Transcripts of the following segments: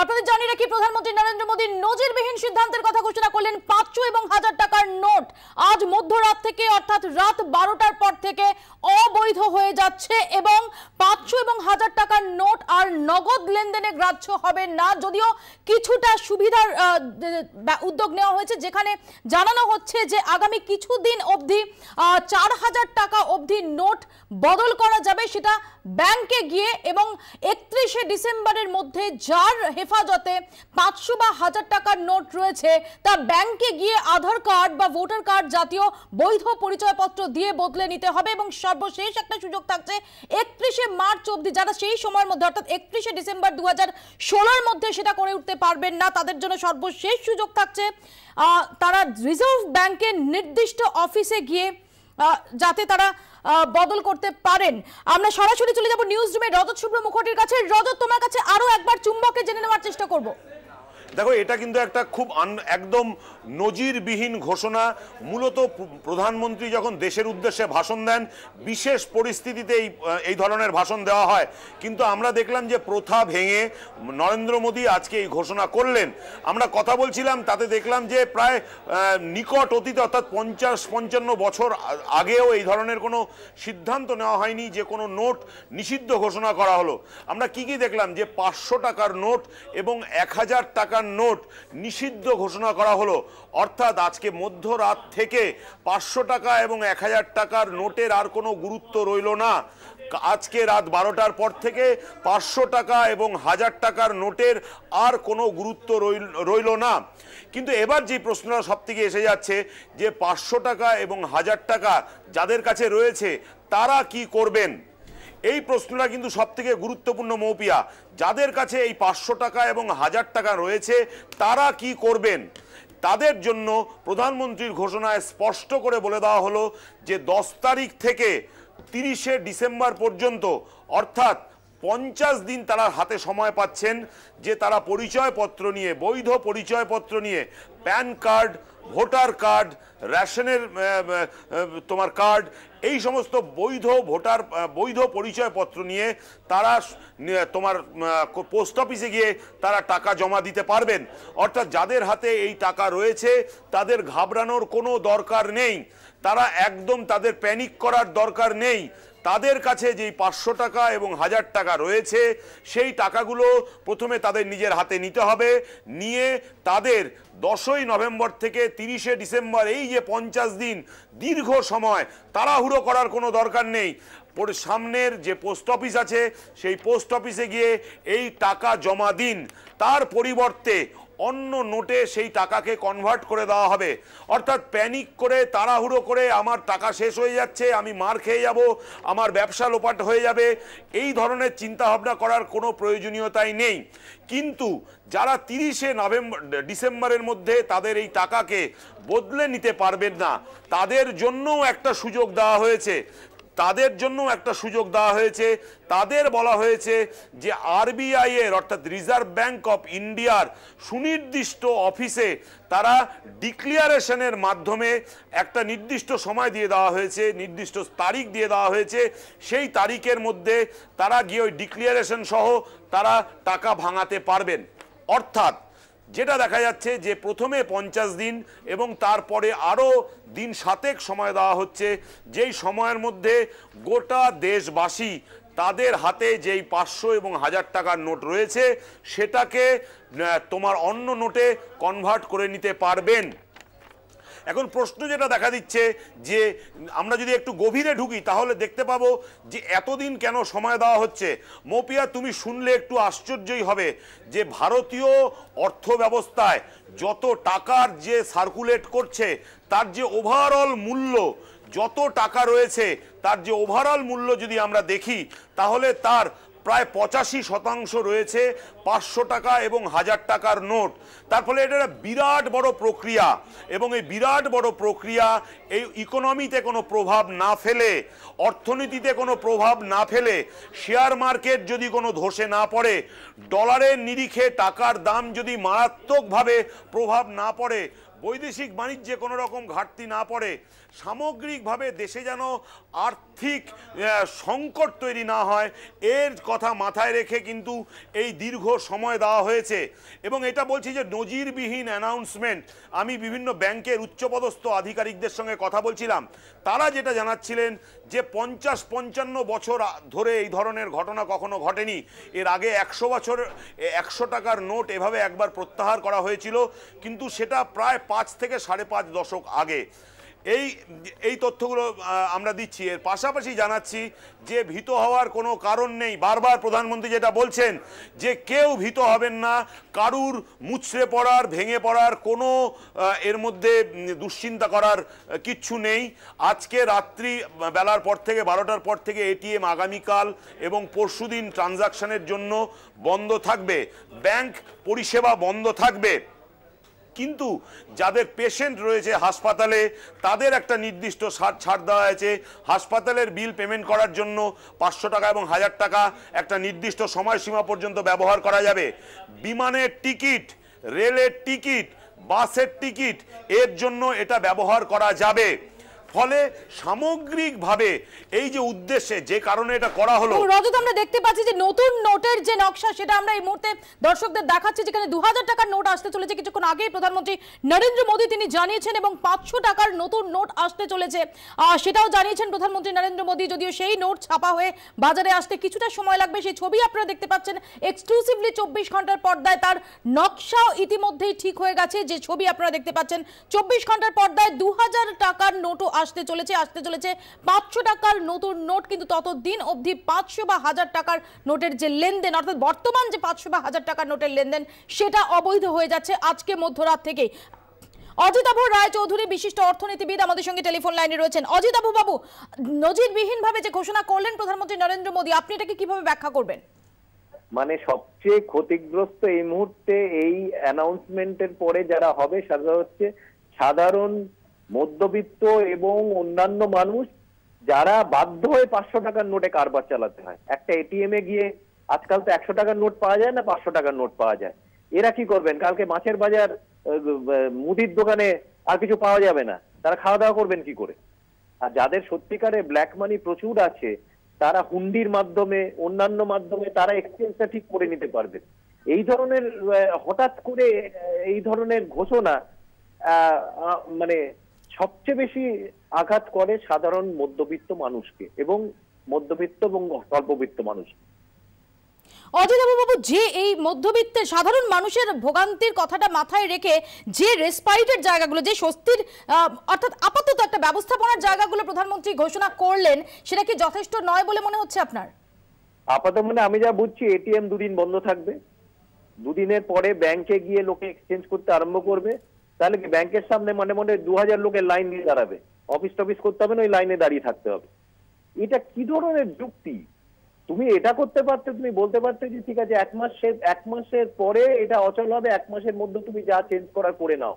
আপনাদের জানিয়ে রাখি, প্রধানমন্ত্রী নরেন্দ্র মোদী নজিরবিহীন সিদ্ধান্তের কথা ঘোষণা করলেন। 500 এবং 1000 টাকার নোট আজ মধ্যরাত থেকে অর্থাৎ রাত 12টার পর থেকে অবৈধ হয়ে যাচ্ছে এবং 500 এবং 1000 টাকার নোট আর নগদ লেনদেনে গ্রাহ্য হবে না। যদিও কিছুটা সুবিধার উদ্যোগ নেওয়া হয়েছে, যেখানে জানানো হচ্ছে যে আগামী কিছুদিন অবধি 4000 টাকা অবধি নোট বদল করা যাবে, সেটা ব্যাংকে গিয়ে, এবং 31শে ডিসেম্বরের মধ্যে যার হেফাজতে 500 বা 1000 টাকার নোট রয়েছে তা ব্যাংকে গিয়ে আধার কার্ড বা ভোটার কার্ড জাতীয় বৈধ পরিচয়পত্র দিয়ে বদলে নিতে হবে। এবং সর্বশেষ একটা সুযোগ থাকছে 31শে মার্চ অবধি, যারা সেই সময়ের মধ্যে অর্থাৎ 31শে ডিসেম্বর 2016-র মধ্যে সেটা করে উঠতে পারবেন না, তাদের জন্য সর্বশেষ সুযোগ থাকছে তারা রিজার্ভ ব্যাংকের নির্দিষ্ট অফিসে গিয়ে যাতে তারা বদল করতে পারেন। আমরা সরাসরি চলে যাব নিউজ রুমে রজত শুভ্র মুখোটির কাছে। রজত, তোমার কাছে আরো একবার চুম্বকে জেনে নেওয়ার চেষ্টা করব। দেখো, এটা কিন্তু একটা খুব একদম নজিরবিহীন ঘোষণা। মূলত প্রধানমন্ত্রী যখন দেশের উদ্দেশ্যে ভাষণ দেন, বিশেষ পরিস্থিতিতে এই ধরনের ভাষণ দেওয়া হয়, কিন্তু আমরা দেখলাম যে প্রথা ভেঙে নরেন্দ্র মোদী আজকে এই ঘোষণা করলেন। আমরা কথা বলছিলাম, তাতে দেখলাম যে প্রায় নিকট অতীতে অর্থাৎ 50-55 বছর আগেও এই ধরনের কোনো সিদ্ধান্ত নেওয়া হয়নি যে কোনো নোট নিষিদ্ধ ঘোষণা করা হলো। আমরা কি দেখলাম যে 500 টাকার নোট এবং 1000 টাকার নোট নিষিদ্ধ ঘোষণা করা হলো। অর্থাৎ আজকে মধ্যরাত থেকে 500 টাকা এবং 1000 টাকার নোটের আর কোনো গুরুত্ব রইল না। আজকে রাত 12টার পর থেকে 500 টাকা এবং 1000 টাকার নোটের আর কোনো গুরুত্ব রইল না। কিন্তু এবার যে প্রশ্নটা সব থেকে এসে যাচ্ছে যে 500 টাকা এবং 1000 টাকা যাদের কাছে রয়েছে তারা কি করবেন, এই প্রশ্নটা কিন্তু সব থেকে গুরুত্বপূর্ণ মৌপিয়া। যাদের কাছে এই 500 টাকা এবং 1000 টাকা রয়েছে তারা কি করবেন, তাদের জন্য প্রধানমন্ত্রীর ঘোষণায় স্পষ্ট করে বলে দেওয়া হলো যে 10 তারিখ থেকে 30শে ডিসেম্বর পর্যন্ত অর্থাৎ 50 দিন তারা হাতে সময় পাচ্ছেন যে তারা পরিচয়পত্র নিয়ে, বৈধ পরিচয়পত্র নিয়ে, প্যান কার্ড, ভোটার কার্ড, রেশনের তোমার কার্ড, এই সমস্ত বৈধ পরিচয়পত্র নিয়ে তারা তোমার পোস্ট অফিসে গিয়ে তারা টাকা জমা দিতে পারবেন। অর্থাৎ যাদের হাতে এই টাকা রয়েছে তাদের ঘাবড়ানোর কোনো দরকার নেই, তারা একদম তাদের প্যানিক করার দরকার নেই। তাদের কাছে যেই 500 টাকা এবং 1000 টাকা রয়েছে সেই টাকাগুলো প্রথমে তাদের নিজের হাতে নিতে হবে, নিয়ে তাদের 10ই নভেম্বর থেকে 30শে ডিসেম্বর এই যে 50 দিন দীর্ঘ সময় তাড়াহুড়ো করার কোনো দরকার নেই। সামনের যে পোস্ট অফিস আছে সেই পোস্ট অফিসে গিয়ে এই টাকা জমা দিন, তার পরিবর্তে অন্য নোটে সেই টাকাকে কনভার্ট করে দেওয়া হবে। অর্থাৎ প্যানিক করে তাড়াহুড়ো করে আমার টাকা শেষ হয়ে যাচ্ছে, আমি মার খেয়ে যাব, আমার ব্যবসা লোপাট হয়ে যাবে, এই ধরনের চিন্তাভাবনা করার কোনো প্রয়োজনীয়তাই নেই। কিন্তু যারা 30শে ডিসেম্বরের মধ্যে তাদের এই টাকাকে বদলে নিতে পারবেন না, তাদের জন্যও একটা সুযোগ দেওয়া হয়েছে। তাদের বলা হয়েছে যে আরবিআই এর অর্থাৎ রিজার্ভ ব্যাংক অফ ইন্ডিয়ার সুনির্দিষ্ট অফিসে তারা ডিক্লিয়ারেশনের মাধ্যমে একটা নির্দিষ্ট সময় দিয়ে দেওয়া হয়েছে, নির্দিষ্ট তারিখ দিয়ে দেওয়া হয়েছে, সেই তারিখের মধ্যে তারা গিয়ে ওই ডিক্লিয়ারেশন সহ তারা টাকা ভাঙাতে পারবেন। অর্থাৎ যেটা দেখা যাচ্ছে যে প্রথমে 50 দিন এবং তারপরে আরও দিন 7 সময় দেওয়া হচ্ছে, যেই সময়ের মধ্যে গোটা দেশবাসী তাদের হাতে যেই 500 এবং 1000 টাকার নোট রয়েছে সেটাকে তোমার অন্য নোটে কনভার্ট করে নিতে পারবেন। এখন প্রশ্ন যেটা দেখা দিচ্ছে যে আমরা যদি একটু গভীরে ঢুকি তাহলে দেখতে পাবো যে এতদিন কেন সময় দেওয়া হচ্ছে। মৌপিয়া, তুমি শুনলে একটু আশ্চর্যই হবে যে ভারতীয় অর্থ ব্যবস্থায় যত টাকার যে সার্কুলেট করছে তার যে ওভারঅল মূল্য, যত টাকা রয়েছে তার যে ওভারঅল মূল্য যদি আমরা দেখি তাহলে তার প্রায় 85% রয়েছে 500 টাকা এবং 1000 টাকার নোট। তার ফলে এটা একটা বিরাট বড় প্রক্রিয়া, এবং এই বিরাট বড় প্রক্রিয়া এই ইকোনমিতে কোনো প্রভাব না ফেলে, অর্থনীতিতে কোনো প্রভাব না ফেলে, শেয়ার মার্কেট যদি কোনো ধসে না পড়ে, ডলারের নিরিখে টাকার দাম যদি মারাত্মকভাবে প্রভাব না পড়ে, বৈদেশিক বাণিজ্যে কোনো রকম ঘাটতি না পড়ে, সামগ্রিকভাবে দেশে যেন আর্থিক সংকট তৈরি না হয়, এর কথা মাথায় রেখে কিন্তু এই দীর্ঘ সময় দেওয়া হয়েছে। এবং এটা বলছি যে নজিরবিহীন অ্যানাউন্সমেন্ট। আমি বিভিন্ন ব্যাংকের উচ্চপদস্থ আধিকারিকদের সঙ্গে কথা বলছিলাম, তারা যেটা জানাচ্ছিলেন যে 50-55 বছর ধরে এই ধরনের ঘটনা কখনো ঘটেনি। এর আগে 100 বছর 100 টাকার নোট এভাবে একবার প্রত্যাহার করা হয়েছিল, কিন্তু সেটা প্রায় 5 থেকে 5.5 দশক আগে। এই তথ্যগুলো আমরা দিচ্ছি। এর পাশাপাশি জানাচ্ছি যে ভীত হওয়ার কোনো কারণ নেই। বারবার প্রধানমন্ত্রী যেটা বলছেন যে কেউ ভীত হবেন না, কারুর মুচড়ে পড়ার, ভেঙে পড়ার কোনো এর মধ্যে দুশ্চিন্তা করার কিচ্ছু নেই। আজকে রাত্রি বেলার পর থেকে 12টার পর থেকে এটিএম আগামীকাল এবং পরশুদিন ট্রানজাকশনের জন্য বন্ধ থাকবে, ব্যাংক পরিষেবা বন্ধ থাকবে। কিন্তু যাদের পেশেন্ট রয়েছে হাসপাতালে তাদের একটা নির্দিষ্ট ছাড় দেওয়া হয়েছে। হাসপাতালের বিল পেমেন্ট করার জন্য 500 টাকা এবং 1000 টাকা একটা নির্দিষ্ট সময়সীমা পর্যন্ত ব্যবহার করা যাবে। বিমানের টিকিট, রেলের টিকিট, বাসের টিকিট এর জন্য এটা ব্যবহার করা যাবে। ফলে সামগ্রিকভাবে এই যে উদ্দেশ্যে যে কারণে এটা করা হলো, রজত আমরা দেখতে পাচ্ছি যে নতুন নোটের যে নকশা সেটা আমরা এই মুহূর্তে দর্শকদের দেখাচ্ছি, যেখানে 2000 টাকার নোট আসতে চলেছে। কিছুক্ষণ আগেই প্রধানমন্ত্রী নরেন্দ্র মোদী তিনি জানিয়েছেন, এবং 500 টাকার নতুন নোট আসতে চলেছে সেটাও জানিয়েছেন প্রধানমন্ত্রী নরেন্দ্র মোদী। যদিও সেই নোট ছাপা হয়ে বাজারে আসতে কিছুটা সময় লাগবে, সেই ছবি আপনারা দেখতে পাচ্ছেন এক্সক্লুসিভলি 24 ঘন্টার পর্দায়। তার নকশাও ইতিমধ্যেই ঠিক হয়ে গেছে, যে ছবি আপনারা দেখতে পাচ্ছেন 24 ঘন্টার পর্দায় 2000 টাকার নোটও আসতে চলেছে 500 টাকার নতুন নোট। কিন্তু ততদিন অবধি 500 বা 1000 টাকার নোটের যে লেনদেন, অর্থাৎ বর্তমান যে 500 বা 1000 টাকার নোটের লেনদেন, সেটা অবৈধ হয়ে যাচ্ছে আজকে মধ্যরাত থেকেই। অজিতাভ রায়চৌধুরী বিশিষ্ট অর্থনীতিবিদ আমাদের সঙ্গে টেলিফোন লাইনে রয়েছেন। অজিতাভ বাবু, নজিরবিহীন ভাবে যে ঘোষণা করলেন প্রধানমন্ত্রী নরেন্দ্র মোদী, আপনি এটাকে কিভাবে ব্যাখ্যা করবেন? মানে সবচেয়ে ক্ষতিগ্রস্ত এই মুহূর্তে এই অ্যানাউন্সমেন্টের পরে যারা হবে সেটা হচ্ছে সাধারণ মধ্যবিত্ত এবং অন্যান্য মানুষ, যারা বাধ্য হয়ে 500 টাকার নোটে কারবার চালাতে হয়। একটা এটিএম এ গিয়ে আজকাল তো 100 টাকার নোট পাওয়া যায় না, 500 টাকার নোট পাওয়া যায়। এরা কি করবেন? কালকে মাছের বাজার, মুদির দোকানে আর কিছু পাওয়া যাবে না, তারা খাওয়া দাওয়া করবেন কি করে? আর যাদের সত্যিকারে ব্ল্যাক মানি প্রচুর আছে, তারা হুন্ডির মাধ্যমে, অন্যান্য মাধ্যমে তারা এক্সচেঞ্জটা ঠিক করে নিতে পারবেন। এই ধরনের হঠাৎ করে এই ধরনের ঘোষণা মানে সবচেয়ে বেশি আঘাত করে সাধারণ মধ্যবিত্ত মানুষকে এবং মধ্যবিত্ত এবং স্বল্পবিত্ত মানুষকে। অজিতাভ বাবু, যে এই মধ্যবিত্তের সাধারণ মানুষের ভোগান্তির কথাটা মাথায় রেখে যে রেসপাইটের জায়গাগুলো, যে স্বস্তির অর্থাৎ আপাতত একটা ব্যবস্থাপনার জায়গাগুলো প্রধানমন্ত্রী ঘোষণা করলেন, সেটা কি যথেষ্ট নয় বলে মনে হচ্ছে আপনার? আপাতত মানে আমি যা বুঝছি, এটিএম 2 দিন বন্ধ থাকবে। 2 দিনের পরে ব্যাংকে গিয়ে লোকে এক্সচেঞ্জ করতে আরম্ভ করবে। তাহলে কি ব্যাংকের সামনে মানে 2000 লোকের লাইন দিয়ে দাঁড়াবে? অফিস টফিস করতে হবে না, ওই লাইনে দাঁড়িয়ে থাকতে হবে। এটা কি ধরনের যুক্তি? তুমি এটা করতে পারতে, তুমি বলতে পারতে যে ঠিক আছে 1 মাসের পরে এটা অচল হবে, 1 মাসের মধ্যে তুমি যা চেঞ্জ করার করে নাও,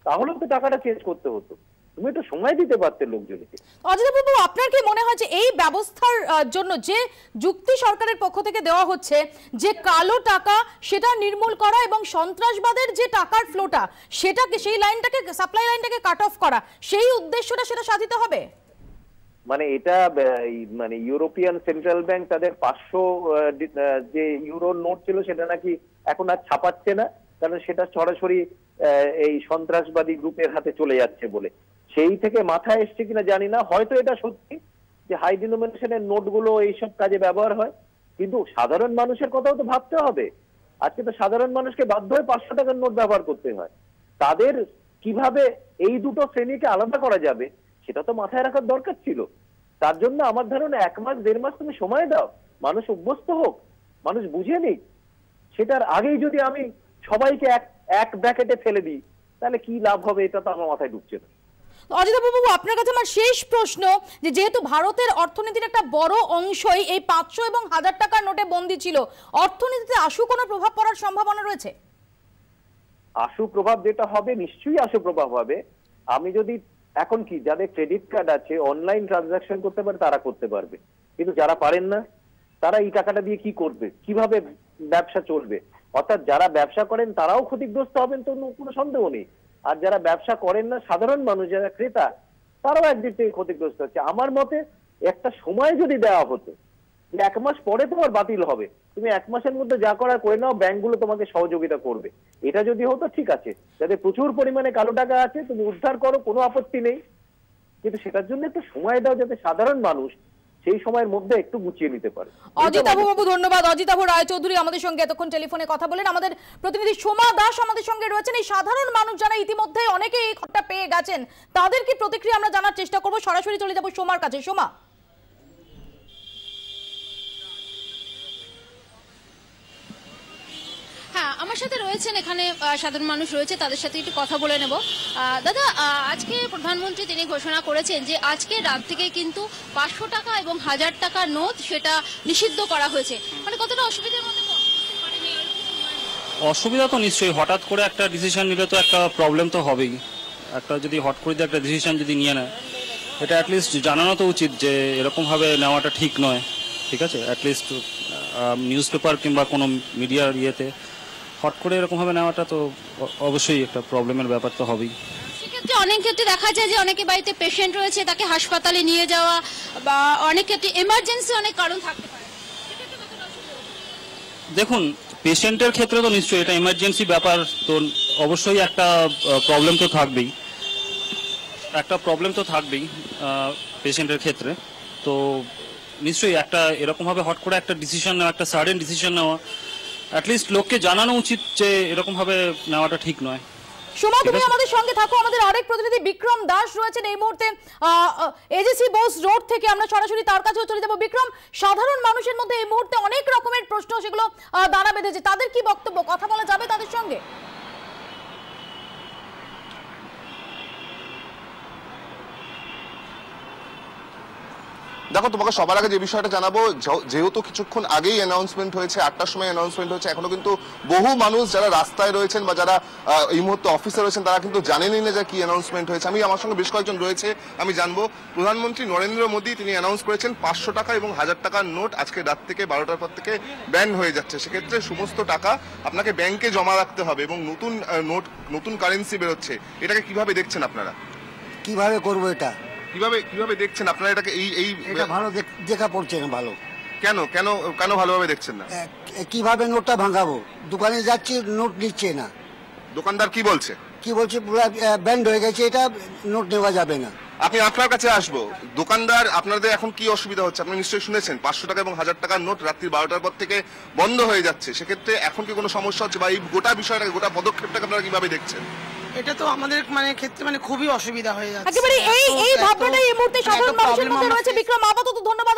তাহলে তো টাকাটা চেঞ্জ করতে হতো। তুমি একটু সময় দিতে পারতে লোকজনকে। অজিতাভ বাবু, আপনার কি মনে হয় যে এই ব্যবস্থার জন্য যে যুক্তি সরকারের পক্ষ থেকে দেওয়া হচ্ছে, যে কালো টাকা সেটা নির্মূল করা এবং সন্ত্রাসবাদের যে টাকার ফ্লোটা সেটাকে, সেই লাইনটাকে, সাপ্লাই লাইনটাকে কাট অফ করা, সেই উদ্দেশ্যটা সেটা সাধিত হবে? মানে এটা মানে ইউরোপিয়ান সেন্ট্রাল ব্যাংক তাদের 500 যে ইউরোর নোট ছিল সেটা নাকি এখন আর ছাপাচ্ছে না, কারণ সেটা সরাসরি এই সন্ত্রাসবাদী গ্রুপের হাতে চলে যাচ্ছে বলে। সেই থেকে মাথায় এসছে কিনা জানি না, হয়তো এটা সত্যি যে হাই ডিনোমিনেশনের নোটগুলো এইসব কাজে ব্যবহার হয়, কিন্তু সাধারণ মানুষের কথাও তো ভাবতে হবে। আজকে তো সাধারণ মানুষকে বাধ্য হয়ে 500 টাকার নোট ব্যবহার করতে হয়। তাদের কিভাবে এই দুটো শ্রেণীকে আলাদা করা যাবে সেটা তো মাথায় রাখার দরকার ছিল। তার জন্য আমার ধারণা 1 মাস 1.5 মাস তুমি সময় দাও, মানুষ অভ্যস্ত হোক, মানুষ বুঝে নিক। সেটার আগেই যদি আমি সবাইকে এক ব্র্যাকেটে ফেলে দিই তাহলে কি লাভ হবে, এটা তো আমার মাথায় ঢুকছে না। অজিতাভ বাবু, আপনার কাছে আমার শেষ প্রশ্ন, যে যেহেতু ভারতের অর্থনীতির একটা বড় অংশই এই 500 এবং 1000 টাকার নোটে বন্দী ছিল, অর্থনীতিতে আশু কোনো প্রভাব পড়ার সম্ভাবনা রয়েছে? আশু প্রভাব যেটা হবে, নিশ্চয়ই আশু প্রভাব হবে। আমি যদি এখন কি, যাদের ক্রেডিট কার্ড আছে, অনলাইন ট্রানজাকশন করতে পারে, তারা করতে পারবে, কিন্তু যারা পারেন না তারা এই টাকাটা দিয়ে কি করবে, কিভাবে ব্যবসা চলবে? অর্থাৎ যারা ব্যবসা করেন তারাও ক্ষতিগ্রস্ত হবেন, তো কোনো সন্দেহ নেই। আর যারা ব্যবসা করেন না, সাধারণ মানুষ যারা ক্রেতা, তারাও একদিক থেকে ক্ষতিগ্রস্ত হচ্ছে। আমার মতে একটা সময় যদি দেওয়া হতো যে 1 মাস পরে তোমার বাতিল হবে, তুমি 1 মাসের মধ্যে যা করার করে নাও, ব্যাংকগুলো তোমাকে সহযোগিতা করবে, এটা যদি হতো ঠিক আছে। যাতে প্রচুর পরিমাণে কালো টাকা আছে তুমি উদ্ধার করো, কোনো আপত্তি নেই, কিন্তু সেটার জন্য একটু সময় দাও যাতে সাধারণ মানুষ সেই সময়ের মধ্যে একটু গুছিয়ে নিতে পারে। অজিতাভ বাবু ধন্যবাদ। অজিতাভ রায়চৌধুরী আমাদের সঙ্গে এতক্ষণ টেলিফোনে কথা বলেন। আমাদের প্রতিনিধি সোমা দাস আমাদের সঙ্গে রয়েছেন। এই সাধারণ মানুষ যারা ইতিমধ্যে অনেকে এই খবরটা পেয়ে গেছেন, তাদের কি প্রতিক্রিয়া আমরা জানার চেষ্টা করব। সরাসরি চলে যাব সোমার কাছে। সোমা, হ্যাঁ, আমার সাথে রয়েছেন এখানে সাধারণ মানুষ রয়েছে, তাদের সাথে একটু কথা বলে নেব। দাদা, আজকে প্রধানমন্ত্রী তিনি ঘোষণা করেছেন যে আজকে রাত থেকে কিন্তু 500 টাকা এবং 1000 টাকার নোট সেটা নিষিদ্ধ করা হয়েছে। মানে কতটা অসুবিধার মধ্যে অসুবিধা তো নিশ্চয়ই, হঠাৎ করে একটা ডিসিশন নিলে তো একটা প্রবলেম তো হবেই। একটা যদি হট করে একটা ডিসিশন যদি নিয়ে নেয়, এটা অ্যাটলিস্ট জানানো তো উচিত যে এরকমভাবে নেওয়াটা ঠিক নয়। ঠিক আছে, অ্যাটলিস্ট নিউজ পেপার কিংবা কোনো মিডিয়ার ইয়েতে হট করে এরকমভাবে নেওয়াটা তো অবশ্যই একটা প্রবলেমের ব্যাপার তো হবেই। সেক্ষেত্রে অনেক ক্ষেত্রে দেখা যায় যে অনেকে বাড়িতে পেশেন্ট রয়েছে, তাকে হাসপাতালে নিয়ে যাওয়া বা অনেক ক্ষেত্রে এমার্জেন্সি অনেক কারণ থাকতে পারে। দেখুন, পেশেন্টের ক্ষেত্রে তো নিশ্চয়ই এটা ইমার্জেন্সি ব্যাপার, তো অবশ্যই একটা প্রবলেম তো থাকবেই, পেশেন্টের ক্ষেত্রে। তো নিশ্চয়ই একটা এরকমভাবে হট করে একটা ডিসিশন নেওয়া, একটা সাডেন ডিসিশন নেওয়া, অ্যাটলিস্ট লোককে জানানো উচিত যে এরকমভাবে নেওয়াটা ঠিক নয়। সোমা, তুমি আমাদের সঙ্গে থাকো। আমাদের আরেক প্রতিনিধি বিক্রম দাস রয়েছেন এই মুহূর্তে এজেসি বোস রোড থেকে, আমরা সরাসরি তার কাছেও চলে যাব। বিক্রম, সাধারণ মানুষের মধ্যে এই মুহূর্তে অনেক রকমের প্রশ্ন, সেগুলো দানা বেঁধেছে, তাদের কি বক্তব্য, কথা বলা যাবে তাদের সঙ্গে? দেখো, তোমাকে সবার আগে যে বিষয়টা জানাবো, যেহেতু কিছুক্ষণ আগেই অ্যানাউন্সমেন্ট হয়েছে, 8টার সময় অ্যানাউন্সমেন্ট হয়েছে, এখনো কিন্তু বহু মানুষ যারা রাস্তায় রয়েছেন বা যারা এই মুহূর্তে অফিসে রয়েছেন তারা কিন্তু জানেনই না যে কি অ্যানাউন্সমেন্ট হয়েছে। আমার সঙ্গে বেশ কয়েকজন রয়েছে, আমি জানবো। প্রধানমন্ত্রী নরেন্দ্র মোদী তিনি অ্যানাউন্স করেছেন 500 টাকা এবং 1000 টাকার নোট আজকে রাত থেকে 12টার পর থেকে ব্যান হয়ে যাচ্ছে। সেক্ষেত্রে সমস্ত টাকা আপনাকে ব্যাংকে জমা রাখতে হবে এবং নতুন নোট, নতুন কারেন্সি বেরোচ্ছে। এটাকে কিভাবে দেখছেন আপনারা? কিভাবে করবো এটা? কিভাবে দেখছেন আপনারা এটাকে? এটা ভালো দেখা পড়ছে না। ভালো কেন ভালোভাবে দেখছেন না? কিভাবে নোটটা ভাঙাবো? দোকানে যাচ্ছি, নোট নিচ্ছে না। দোকানদার কি বলছে? পুরো ব্যান্ড হয়ে গেছে, এটা নোট নেওয়া যাবে না। আপনার কাছে আসবো। দোকানদার, আপনাদের এখন কি অসুবিধা হচ্ছে? আপনি নিশ্চয়ই শুনেছেন 500 টাকা এবং 1000 টাকার নোট রাত্রি 12টার পর থেকে বন্ধ হয়ে যাচ্ছে। সেক্ষেত্রে এখন কি কোনো সমস্যা হচ্ছে, বা এই গোটা বিষয়টাকে, গোটা পদক্ষেপটাকে আপনারা কিভাবে দেখছেন? এটা তো আমাদের ক্ষেত্রে খুবই অসুবিধা হয়ে যাচ্ছে। একেবারে এই ভাবনাটাই এই মুহূর্তে সাধারণ মানুষের মধ্যে রয়েছে। বিক্রম, আপাতত ধন্যবাদ।